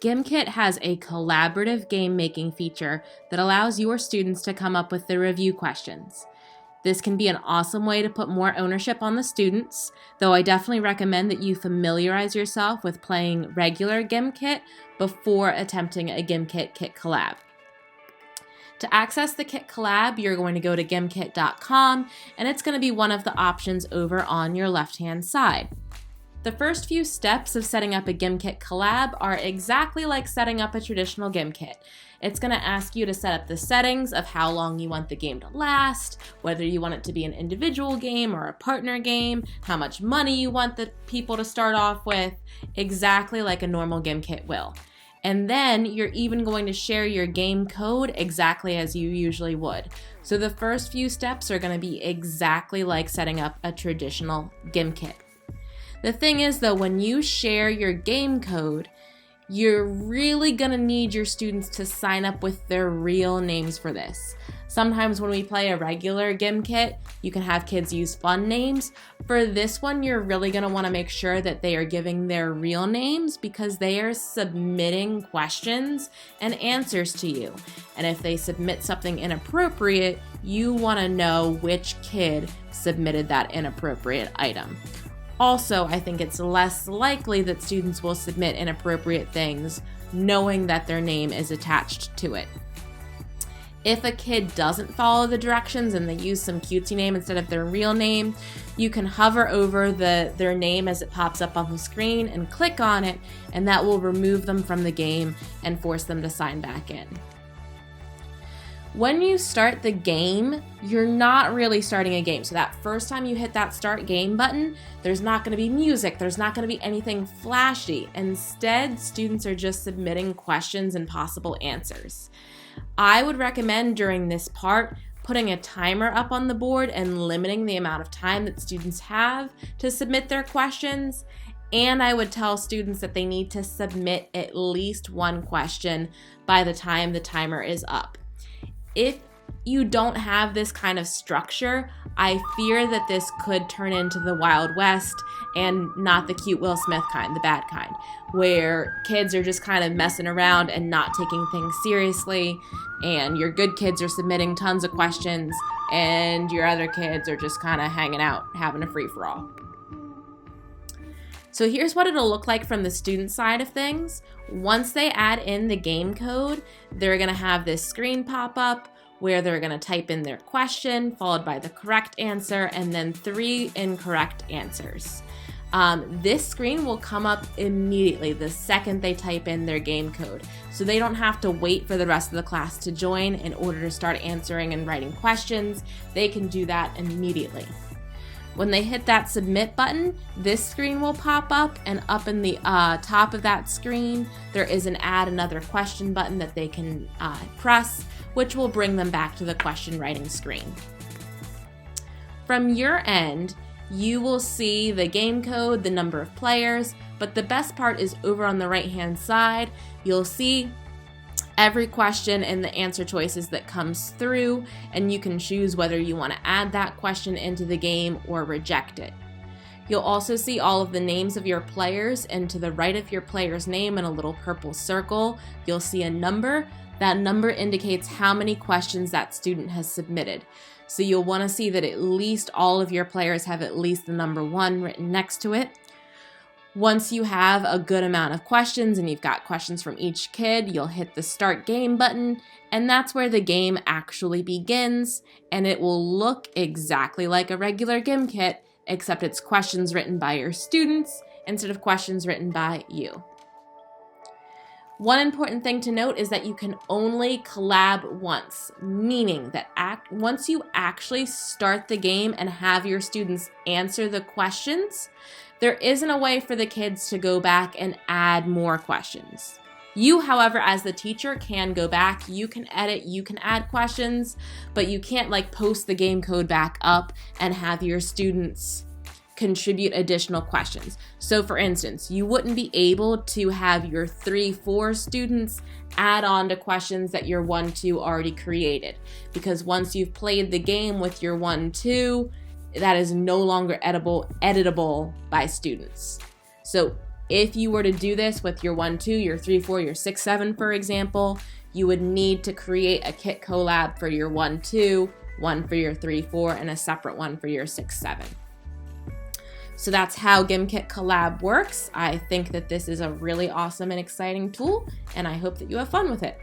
Gimkit has a collaborative game making feature that allows your students to come up with the review questions. This can be an awesome way to put more ownership on the students, though I definitely recommend that you familiarize yourself with playing regular Gimkit before attempting a Gimkit Kit Collab. To access the Kit Collab, you're going to go to gimkit.com, and it's going to be one of the options over on your left-hand side. The first few steps of setting up a Gimkit Collab are exactly like setting up a traditional Gimkit. It's going to ask you to set up the settings of how long you want the game to last, whether you want it to be an individual game or a partner game, how much money you want the people to start off with, exactly like a normal Gimkit will. And then you're even going to share your game code exactly as you usually would. So the first few steps are going to be exactly like setting up a traditional Gimkit. The thing is though, when you share your game code, you're really going to need your students to sign up with their real names for this. Sometimes when we play a regular Gimkit, you can have kids use fun names. For this one, you're really going to want to make sure that they are giving their real names because they are submitting questions and answers to you. And if they submit something inappropriate, you want to know which kid submitted that inappropriate item. Also, I think it's less likely that students will submit inappropriate things knowing that their name is attached to it. If a kid doesn't follow the directions and they use some cutesy name instead of their real name, you can hover over their name as it pops up on the screen and click on it, and that will remove them from the game and force them to sign back in. When you start the game, you're not really starting a game. So that first time you hit that start game button, there's not going to be music, there's not going to be anything flashy. Instead, students are just submitting questions and possible answers. I would recommend during this part putting a timer up on the board and limiting the amount of time that students have to submit their questions. And I would tell students that they need to submit at least one question by the time the timer is up. If you don't have this kind of structure, I fear that this could turn into the Wild West and not the cute Will Smith kind, the bad kind, where kids are just kind of messing around and not taking things seriously, and your good kids are submitting tons of questions, and your other kids are just kind of hanging out, having a free-for-all. So here's what it'll look like from the student side of things. Once they add in the game code, they're going to have this screen pop up where they're going to type in their question, followed by the correct answer, and then 3 incorrect answers. This screen will come up immediately the second they type in their game code. So they don't have to wait for the rest of the class to join in order to start answering and writing questions. They can do that immediately. When they hit that submit button, this screen will pop up, and up in the top of that screen, there is an add another question button that they can press, which will bring them back to the question writing screen. From your end, you will see the game code, the number of players, but the best part is over on the right-hand side. You'll see every question and the answer choices that comes through, and you can choose whether you want to add that question into the game or reject it. You'll also see all of the names of your players, and to the right of your player's name in a little purple circle, you'll see a number. That number indicates how many questions that student has submitted. So you'll want to see that at least all of your players have at least the number 1 written next to it. Once you have a good amount of questions and you've got questions from each kid, you'll hit the start game button, and that's where the game actually begins, and it will look exactly like a regular Gimkit, except it's questions written by your students instead of questions written by you. One important thing to note is that you can only collab once, meaning that once you actually start the game and have your students answer the questions, there isn't a way for the kids to go back and add more questions. You, however, as the teacher, can go back, you can edit, you can add questions, but you can't post the game code back up and have your students contribute additional questions. So for instance, you wouldn't be able to have your 3-4 students add on to questions that your 1-2 already created, because once you've played the game with your 1-2, that is no longer editable by students. So If you were to do this with your 1, 2, your 3, 4, your 6, 7, for example, you would need to create a kit collab for your 1, 2, one for your 3, 4, and a separate one for your 6, 7. So that's how Gimkit Collab works. I think that this is a really awesome and exciting tool, and I hope that you have fun with it.